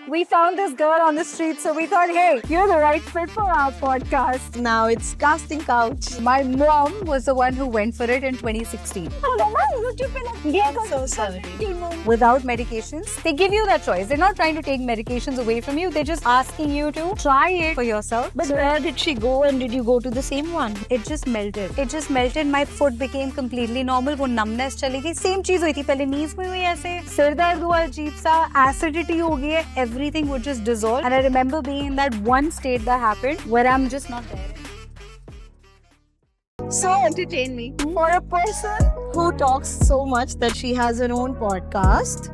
We found this girl on the street, so we thought, hey, you're the right fit for our podcast. Now it's casting couch. My mom was the one who went for it in 2016. I'm so sorry. Without medications, they give you that choice. They're not trying to take medications away from you. They're just asking you to try it for yourself. But where did she go and did you go to the same one? It just melted. It just melted. My foot became completely normal. वो numbness चली गई. Same चीज हुई थी पहले knees में हुई ऐसे. सिर दर्द हुआ अजीब सा. Acidity हो गई है. Everything would just dissolve. And I remember being in that one state that happened where I'm just not there. So entertain me. For a person who talks so much that she has her own podcast,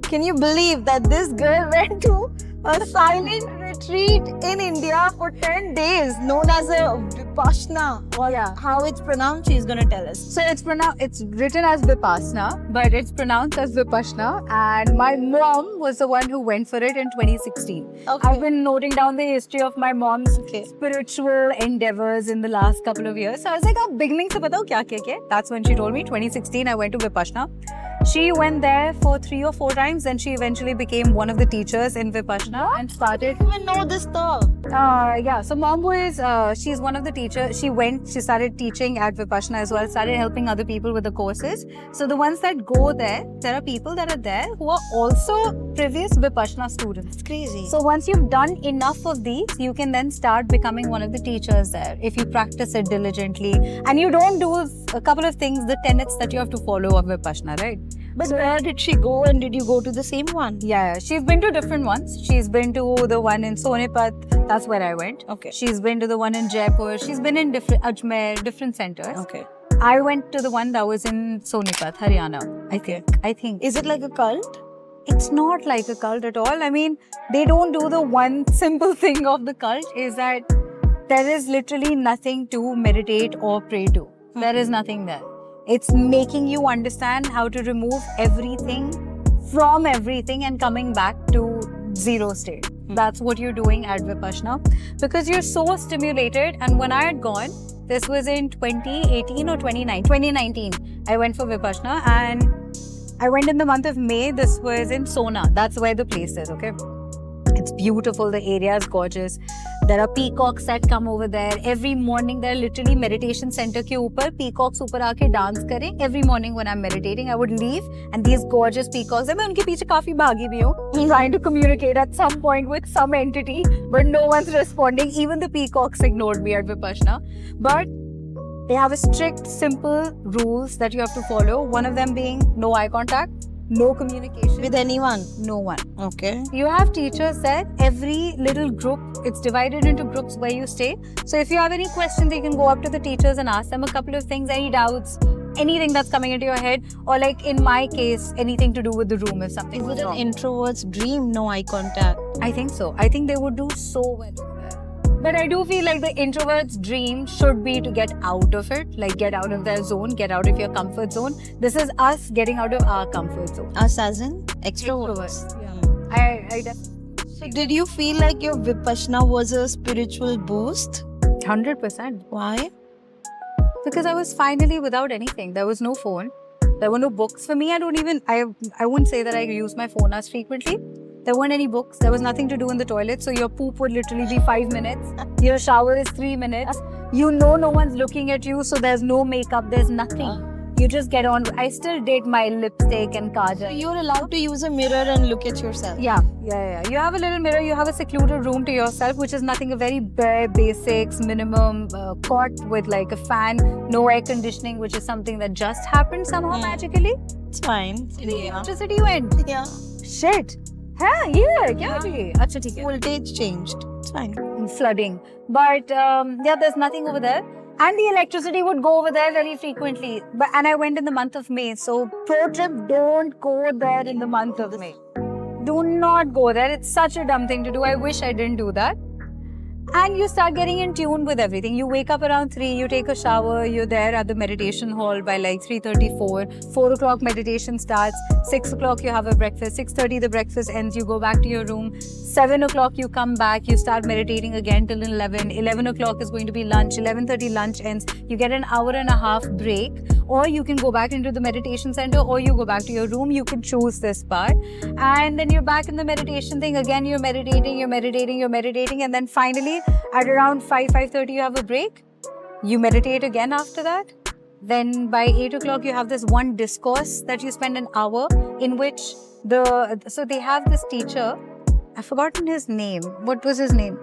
can you believe that this girl went to a silent retreat in India for 10 days known as a Vipassana, or how it's pronounced, she's gonna tell us. So it's written as Vipassana, but it's pronounced as Vipassana. And my mom was the one who went for it in 2016. Okay. I've been noting down the history of my mom's spiritual endeavors in the last couple of years. So I was like, beginning se batao kya kiya? That's when she told me, 2016, I went to Vipassana. She went there for 3 or 4 times, then she eventually became one of the teachers in Vipassana and started. I didn't even know this stuff. So mom was, she's one of the teachers. She started teaching at Vipassana as well, started helping other people with the courses. So the ones that go there are people that are there who are also previous Vipassana students. It's crazy. So once you've done enough of these, you can then start becoming one of the teachers there if you practice it diligently. And you don't do a couple of things, the tenets that you have to follow of Vipassana, right? But where did she go and did you go to the same one? Yeah, she's been to different ones. She's been to the one in Sonipat, that's where I went. Okay. She's been to the one in Jaipur. She's been in Ajmer, different centers. Okay. I went to the one that was in Sonipat, Haryana, I think. Is it like a cult? It's not like a cult at all. I mean, they don't do the one simple thing of the cult is that there is literally nothing to meditate or pray to. There is nothing there. It's making you understand how to remove everything from everything and coming back to zero state. That's what you're doing at Vipassana because you're so stimulated. And when I had gone, this was in 2018 or 2019, I went for Vipassana and I went in the month of May. This was in Sona. That's where the place is, okay? It's beautiful. The area is gorgeous. There are peacocks that come over there. Every morning, there are literally meditation center ke upar. Peacocks upar aake dance kare. Every morning when I'm meditating, I would leave and these gorgeous peacocks, I mean, unke piche kafi bhagi bhi hu, trying to communicate at some point with some entity, but no one's responding. Even the peacocks ignored me at Vipassana. But they have a strict, simple rules that you have to follow. One of them being no eye contact, no communication. With anyone? No one. Okay. You have teachers there. Every little group, it's divided into groups where you stay. So if you have any questions, you can go up to the teachers and ask them a couple of things, any doubts, anything that's coming into your head, or like in my case, anything to do with the room if something Is was it an wrong. introvert's dream, no eye contact? I think so. I think they would do so well over there. But I do feel like the introvert's dream should be to get out of it, like get out of their zone, get out of your comfort zone. This is us getting out of our comfort zone. Us as in extroverts. Yeah. I definitely. So did you feel like your Vipassana was a spiritual boost? 100%. Why? Because I was finally without anything. There was no phone. There were no books. For me, I wouldn't say that I use my phone as frequently. There weren't any books. There was nothing to do in the toilet. So your poop would literally be 5 minutes. Your shower is 3 minutes. You know no one's looking at you. So there's no makeup. There's nothing. You just get on. I still did my lipstick and So kajal. you're allowed to use a mirror and look at yourself. Yeah. You have a little mirror. You have a secluded room to yourself, which is nothing, a very bare basics, minimum cot with like a fan, no air conditioning, which is something that just happened somehow magically. It's fine. The electricity went. Yeah. Shit. हाँ ये क्या हुई? अच्छा ठीक है. Voltage changed. It's fine. Flooding, but there's nothing over there, and the electricity would go over there very frequently. And I went in the month of May. So pro tip: don't go there in the month of May. Do not go there. It's such a dumb thing to do. I wish I didn't do that. And you start getting in tune with everything. You wake up around 3, you take a shower, you're there at the meditation hall by like 3:34. 4 o'clock meditation starts. 6 o'clock you have a breakfast. 6:30 the breakfast ends. You go back to your room. 7 o'clock you come back. You start meditating again till 11. 11 o'clock is going to be lunch. 11:30 lunch ends. You get an hour and a half break. or you can go back into the meditation center, or you go back to your room. You can choose this part. And then you're back in the meditation thing. Again, you're meditating, and then finally at around 5:30 you have a break. You meditate again after that. Then by 8 o'clock you have this one discourse that you spend an hour in which so they have this teacher. I've forgotten his name. What was his name?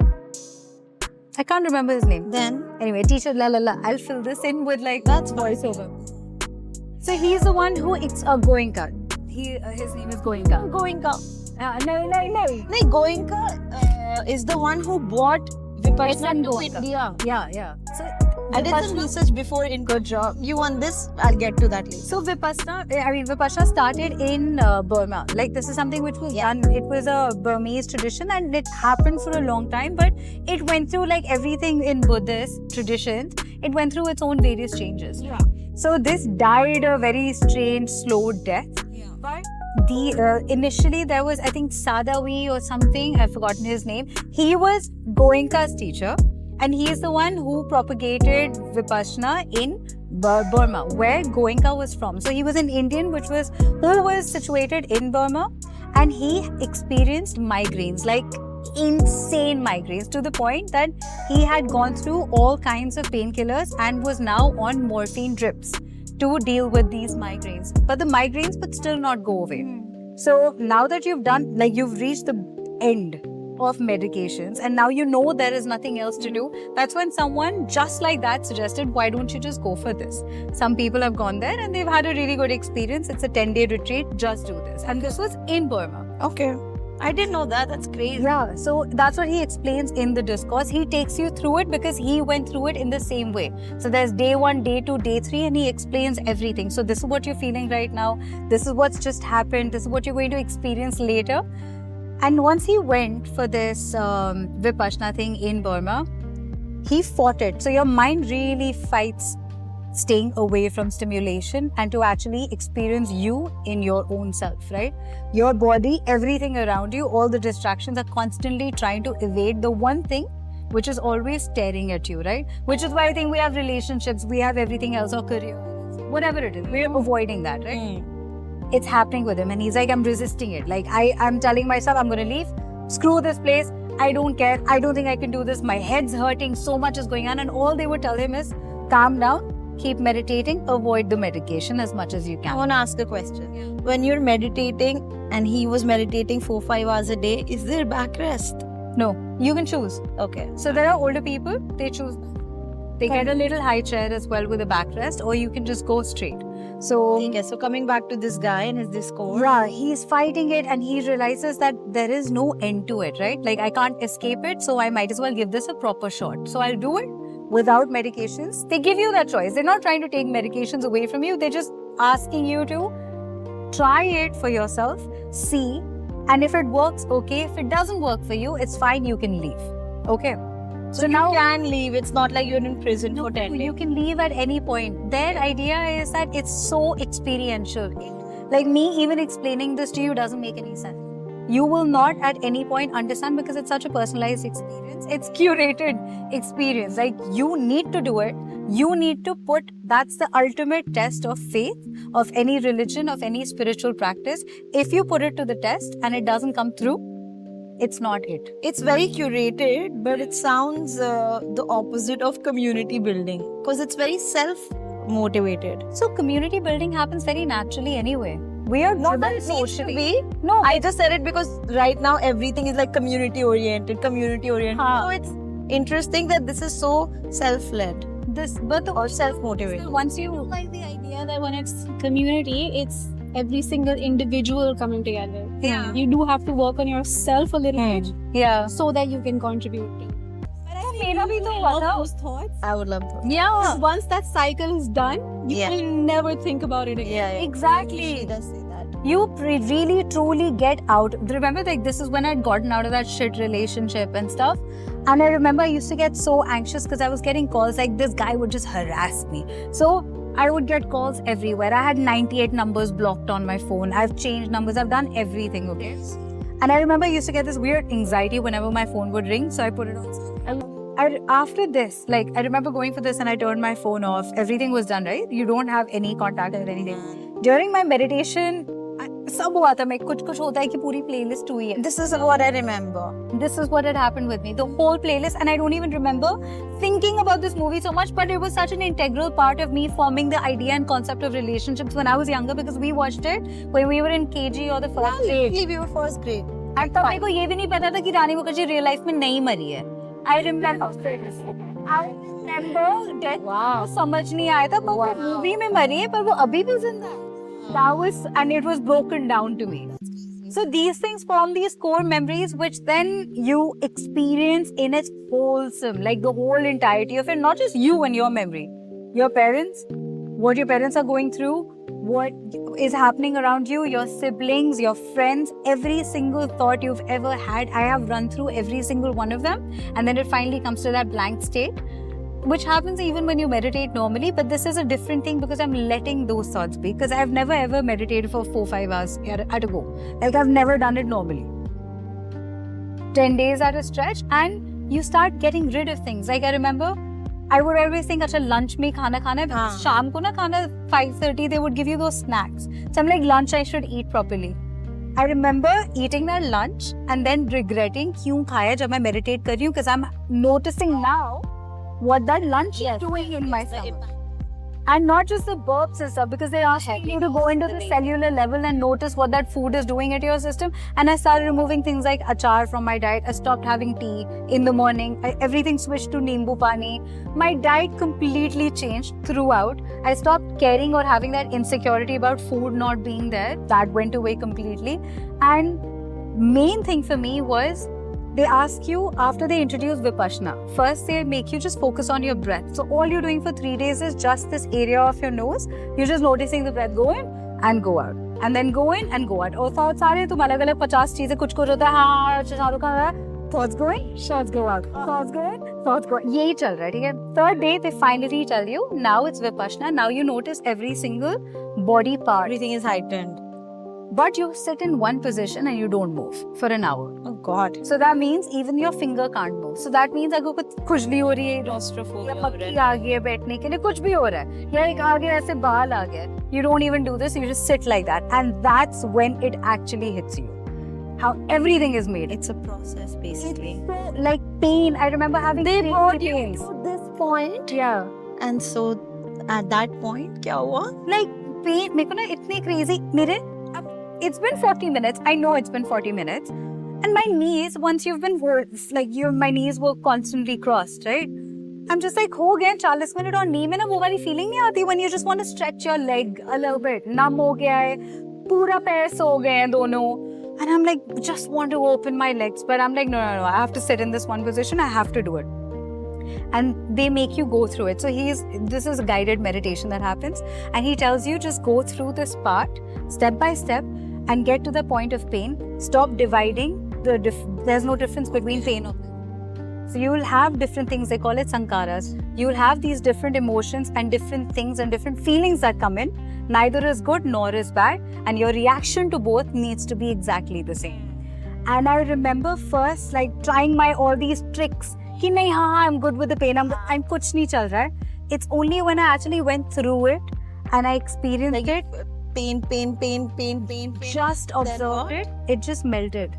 I can't remember his name. Then Anyway, teacher I'll fill this in with like that's voiceover. So he's the one who it's a Goenka. His name is Goenka. Goenka. No. No, Goenka is the one who brought Vipassana to Goenka. India. Yeah. So I did some research before in good job. You want this? I'll get to that later. So Vipassana started in Burma. Like this is something which was done. It was a Burmese tradition and it happened for a long time. But it went through like everything in Buddhist traditions. It went through its own various changes. Yeah. So this died a very strange, slow death. Yeah. But initially there was, I think, Sadawi or something. I've forgotten his name. He was Goenka's teacher. And he is the one who propagated Vipassana in Burma, where Goenka was from. So he was an Indian who was situated in Burma, and he experienced migraines, like insane migraines, to the point that he had gone through all kinds of painkillers and was now on morphine drips to deal with these migraines. But the migraines would still not go away. So now that you've reached the end of medications and now you know there is nothing else to do, that's when someone just like that suggested, why don't you just go for this? Some people have gone there and they've had a really good experience. It's a 10-day retreat, just do this. And this was in Burma. Okay. I didn't know that. That's crazy. Yeah, so that's what he explains in the discourse. He takes you through it because he went through it in the same way. So there's day 1, day 2, day 3, and he explains everything. So this is what you're feeling right now. This is what's just happened. This is what you're going to experience later. And once he went for this Vipassana thing in Burma, he fought it. So your mind really fights staying away from stimulation and to actually experience you in your own self, right? Your body, everything around you, all the distractions are constantly trying to evade the one thing which is always staring at you, right? Which is why I think we have relationships, we have everything else, or career, whatever it is. We're avoiding that, right? It's happening with him and he's like, I'm resisting it. Like I'm telling myself I'm going to leave. Screw this place. I don't care. I don't think I can do this. My head's hurting. So much is going on. And all they would tell him is, calm down, keep meditating, avoid the medication as much as you I can. want to ask a question. When you're meditating and he was meditating 4-5 hours a day, is there backrest? No, you can choose. Okay. So there are older people, they choose. They get a little high chair as well with a backrest, or you can just go straight. So Okay, so coming back to this guy and his discourse. yeah, he's fighting it and he realizes that there is no end to it, right? Like I can't escape it, so I might as well give this a proper shot. So I'll do it without medications. They give you that choice. They're not trying to take medications away from you. They're just asking you to try it for yourself, see, and if it works, okay. If it doesn't work for you, it's fine, you can leave. Okay. So now you can leave. It's not like you're in prison for 10 days. You can leave at any point. Their idea is that it's so experiential. Like me even explaining this to you doesn't make any sense. You will not at any point understand because it's such a personalized experience. It's curated experience. Like you need to do it. You need to that's the ultimate test of faith, of any religion, of any spiritual practice. If you put it to the test and it doesn't come through, it's not it. It's very curated, but it sounds the opposite of community building because it's very self-motivated. So community building happens very naturally anyway. We are Not that driven it needs to socially. be. No, I just said it because right now everything is like community oriented. So it's interesting that this is so self-led or self-motivated. once you Like the idea that when it's community, it's every single individual coming together. Yeah. You do have to work on yourself a little bit so that you can contribute. मेरा भी तो हुआ All था. those thoughts. I would love to. Yeah, Once that cycle is done, you Yeah. will never think about it again. Yeah. exactly. She does say that. You really truly get out. Remember, like this is when I'd gotten out of that shit relationship and stuff. And I remember I used to get so anxious because I was getting calls like this guy would just harass me. So I would get calls everywhere. I had 98 numbers blocked on my phone. I've changed numbers. I've done everything, okay? And I remember I used to get this weird anxiety whenever my phone would ring. So I put it on. after this, like I remember going for this and I turned my phone off. Everything was done, right? You don't have any contact with anything. During my meditation, सब हुआ था. मैं कुछ होता है कि पूरी playlist हुई है. This is what I remember. This is what had happened with me. The whole playlist, and I don't even remember thinking about this movie so much, but it was such an integral part of me forming the idea and concept of relationships when I was younger, because we watched it when we were in KG or the first grade. Literally, we were first grade. And तब मेरे को ये भी नहीं पता था कि रानी Mukherjee real life में नहीं मरी है. I remember death. Wow. समझ नहीं आया था, पर वो मूवी में मरी है, पर वो अभी भी जिंदा है. That was, and it was broken down to me. So these things form these core memories, which then you experience in its wholesome, like the whole entirety of it, not just you and your memory, your parents, what your parents are going through, what is happening around you, your siblings, your friends, every single thought you've ever had. I have run through every single one of them, and then it finally comes to that blank state, which happens even when you meditate normally, but this is a different thing because I'm letting those thoughts be, because I've never ever meditated for 4-5 hours at a go. Like I've never done it normally. 10 days at a stretch, and you start getting rid of things. Like I remember, I would always think, अच्छा lunch में खाना खाना है, because शाम को ना खाना 5:30 they would give you those snacks. So I'm like, lunch I should eat properly. I remember eating that lunch and then regretting क्यों खाया जब मैं meditate कर रही हूँ, because I'm noticing now what that lunch is doing in my stomach. And not just the burps and stuff, because they ask you to go into the cellular level and notice what that food is doing at your system. And I started removing things like achar from my diet. I stopped having tea in the morning. Everything switched to nimbu pani. My diet completely changed throughout. I stopped caring or having that insecurity about food not being there. That went away completely. And main thing for me was, they ask you after they introduce Vipassana. First, they make you just focus on your breath. So all you're doing for 3 days is just this area of your nose. You're just noticing the breath go in and go out, and then go in and go out. और thoughts आ रहे हैं, तुम अलग-अलग 50 चीजें कुछ होता है. हाँ, शाहरुख खान रहा है. Thoughts go in, shots go out. Thoughts go in, thoughts go out. यही चल रहा है, ठीक है? Third day, they finally tell you, now it's Vipassana. Now you notice every single body part. Everything is heightened. But you sit in one position and you don't move for an hour. Oh God. So that means even your finger can't move. So that means अगर कुछ खुजली हो रही है, Claustrophobia या पक्की आ गई है बैठने के लिए, कुछ भी हो रहा है, या एक आगे ऐसे बाल आ गया, you don't even do this. You just sit like that, and that's when it actually hits you. How everything is made. It's a process, basically. So, like pain. I remember having. They crazy brought you pains. to this point. Yeah. And so, at that point, क्या हुआ? Like pain. मेरे को ना इतनी crazy. मेरे it's been 40 minutes. I know it's been 40 minutes. And my knees, once you've been, like, my knees were constantly crossed, right? I'm just like, हो गए 40 minute और नी में ना वो वाली feeling नहीं आती when you just want to stretch your leg a little bit. नम हो गया है, पूरा पैर सो गए हैं दोनों. And I'm like, just want to open my legs. But I'm like, no, I have to sit in this one position. I have to do it. And they make you go through it. So this is a guided meditation that happens. And he tells you, just go through this part, step by step, and get to the point of pain. Stop dividing. There's no difference between pain or pain. So you will have different things. They call it sankaras. You will have these different emotions and different things and different feelings that come in. Neither is good nor is bad. And your reaction to both needs to be exactly the same. And I remember first like trying all these tricks. कि नहीं, हाँ, I'm good with the pain. I'm कुछ नहीं चल रहा है. It's only when I actually went through it and I experienced it. Pain. Just observed it. It just melted.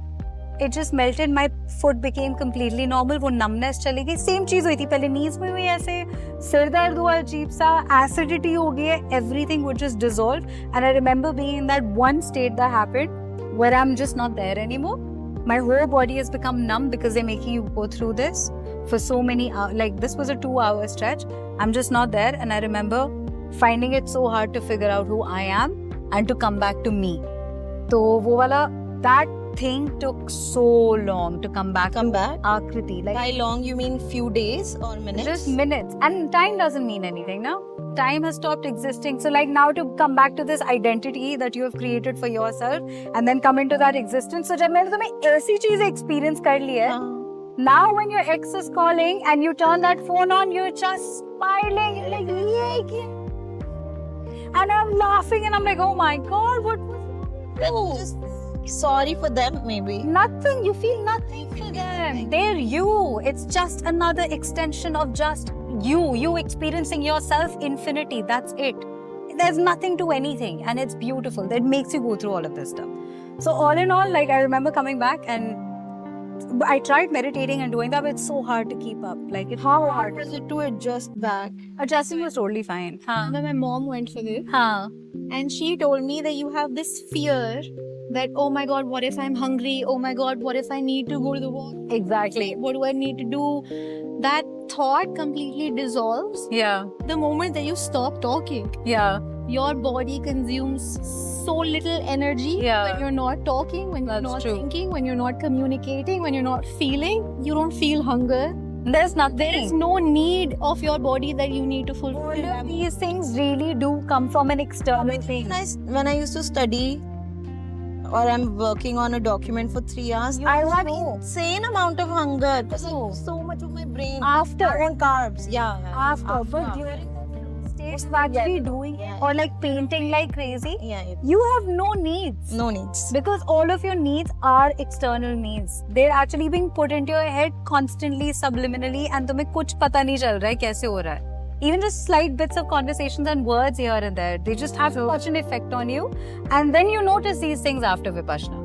It just melted. My foot became completely normal. वो numbness चली गई. Same चीज हुई थी पहले knees में हुई ऐसे. सिर दर्द हुआ अजीब सा. Acidity हो गई है. Everything would just dissolve. And I remember being in that one state that happened where I'm just not there anymore. My whole body has become numb because they're making you go through this for so many hours. Like this was a 2-hour stretch. I'm just not there. And I remember finding it so hard to figure out who I am and to come back to me. So that thing took so long to come back. Akriti. Like, by long you mean few days or minutes? Just minutes. And time doesn't mean anything now. Time has stopped existing. So like now to come back to this identity that you have created for yourself and then come into that existence. So जब मैंने तुम्हें ऐसी चीज़ experience कर ली है, now when your ex is calling and you turn that phone on, you're just smiling. You're like, yeah. And I'm laughing and I'm like, oh my God, what was that? sorry for them, maybe. Nothing. You feel nothing for them. They're you. It's just another extension of just you. You experiencing yourself infinity. That's it. There's nothing to anything, and it's beautiful. That makes you go through all of this stuff. So all in all, like I remember coming back and I tried meditating and doing that, but it's so hard to keep up. Like it's How hard was it to adjust back? adjusting was totally fine. Huh. Then my mom went for this, Huh. and she told me that you have this fear that, oh my god, what if I'm hungry? Oh my god, what if I need to go to the war? Exactly. What do I need to do? That thought completely dissolves Yeah. the moment that you stop talking. Yeah. Your body consumes so little energy Yeah. when you're not talking, when you're That's not true. thinking, when you're not communicating, when you're not feeling. You don't feel hunger. There's nothing. There is no need of your body that you need to fulfill. All of these things really do come from an external thing. When I used to study or I'm working on a document for 3 hours, I had insane amount of hunger because so much of my brain After. on carbs. Yeah. After. But during the stage of actually doing it or like painting like crazy, Yeah. you have no needs. No needs. Because all of your needs are external needs. They're actually being put into your head constantly, subliminally, and तुम्हें कुछ पता नहीं चल रहा है कैसे हो रहा है. Even just slight bits of conversations and words here and there, they just have such an effect on you. And then you notice these things after Vipassana.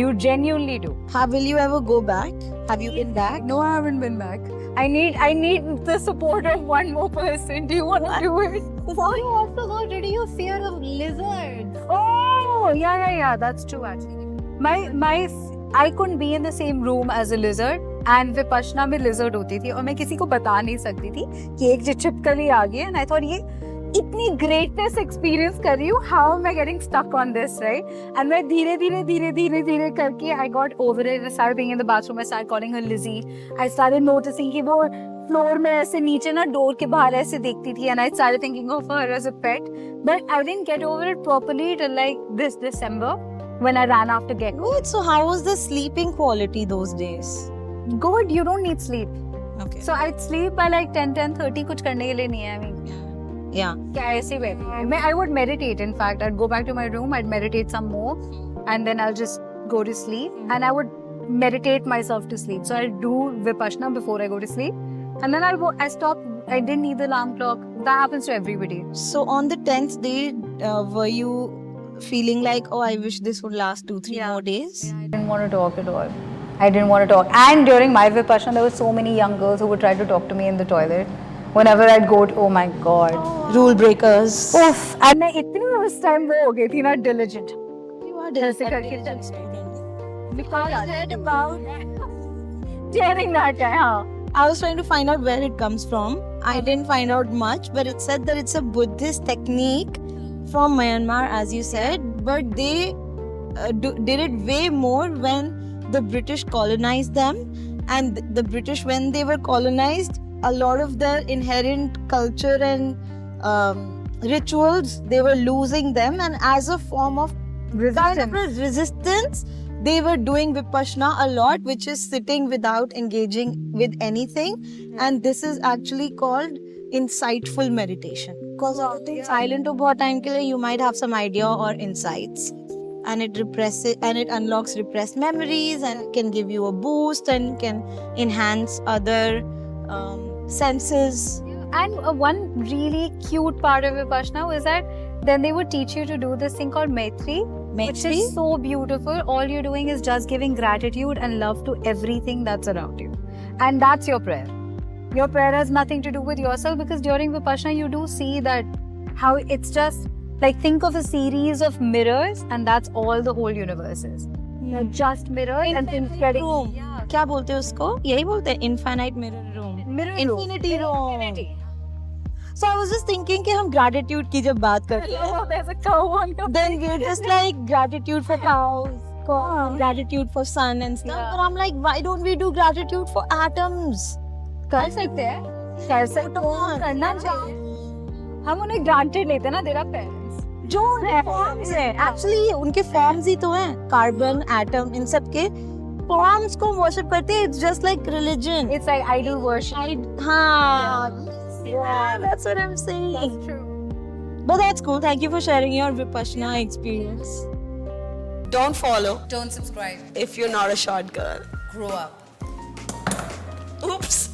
You genuinely do. Will you ever go back? Have you been back? No, I haven't been back. I need the support of one more person. Do you want to do it? You also got rid of your fear of lizards. Oh, yeah. That's true actually. I couldn't be in the same room as a lizard. And Vipassana में lizard होती थी और मैं किसी को बता नहीं सकती थी कि एक जो छिपकली आ गई है. And I thought ये इतनी greatness experience कर रही हूँ. How am I getting stuck on this, right? And मैं धीरे करके I got over it. I started being in the bathroom. I started calling her Lizzie. I started noticing कि वो फ्लोर में ऐसे नीचे ना डोर के बाहर ऐसे देखती थी. And I started thinking of her as a pet. But I didn't get over it properly till like this December when I ran after Gecko. Good. So how was the sleeping quality those days? Good, you don't need sleep. Okay. So I'd sleep by like 10:30 कुछ करने के लिए नहीं है. I mean, Yeah. क्या ऐसे बैठी. I would meditate. In fact, I'd go back to my room. I'd meditate some more, and then I'll just go to sleep. And I would meditate myself to sleep. So I'll do Vipassana before I go to sleep, and then I'll go. I stop. I didn't need the alarm clock. That happens to everybody. So on the 10th day, were you feeling like, oh, I wish this would last 2-3 more days? I didn't want to talk at all. I didn't want to talk. And during my Vipassana, there were so many young girls who would try to talk to me in the toilet. Whenever I'd go to, oh my god. Rule breakers. Oof. And मैं इतनी उस time वो हो गई थी ना diligent. You are ऐसे करके diligent student. Because I read about tearing that guy, हाँ. I was trying to find out where it comes from. I didn't find out much, but it said that it's a Buddhist technique from Myanmar, as you said. But they did it way more when the British colonized them. And the British, when they were colonized, a lot of their inherent culture and rituals, they were losing them. And as a form of resistance, they were doing Vipassana a lot, which is sitting without engaging with anything. And this is actually called insightful meditation. Because silent to bahut time ke liye, you might have some idea or insights. And it represses and it unlocks repressed memories and can give you a boost and can enhance other senses. And one really cute part of Vipassana was that then they would teach you to do this thing called Maitri, which is so beautiful. All you're doing is just giving gratitude and love to everything that's around you. And that's your prayer. Your prayer has nothing to do with yourself, because during Vipassana you do see that how it's just like, think of a series of mirrors and that's all the whole universe is. You're just mirrors and things getting... Room. क्या बोलते हैं उसको? यही बोलते हैं infinite mirror room. Infinity room. So I was just thinking कि हम gratitude की जब बात करते हैं, There's a cow on your... then we're just like gratitude for cows, gratitude for sun and stuff. Yeah. But I'm like, why don't we do gratitude for atoms? कर सकते हैं. कर सकते हैं. करना चाहिए. हम उन्हें granted लेते हैं ना, their parents. जो फॉर्म्स है एक्चुअली उनके फॉर्म्स ही तो हैं, कार्बन एटम इन सब के फॉर्म्स को वर्शिप करते हैं. It's just like religion. It's like idol worship. हाँ, that's what I'm saying. That's true. But that's cool. Thank you for sharing your Vipassana experience. Don't follow Don't subscribe. if you're not a short girl. Grow up. Oops.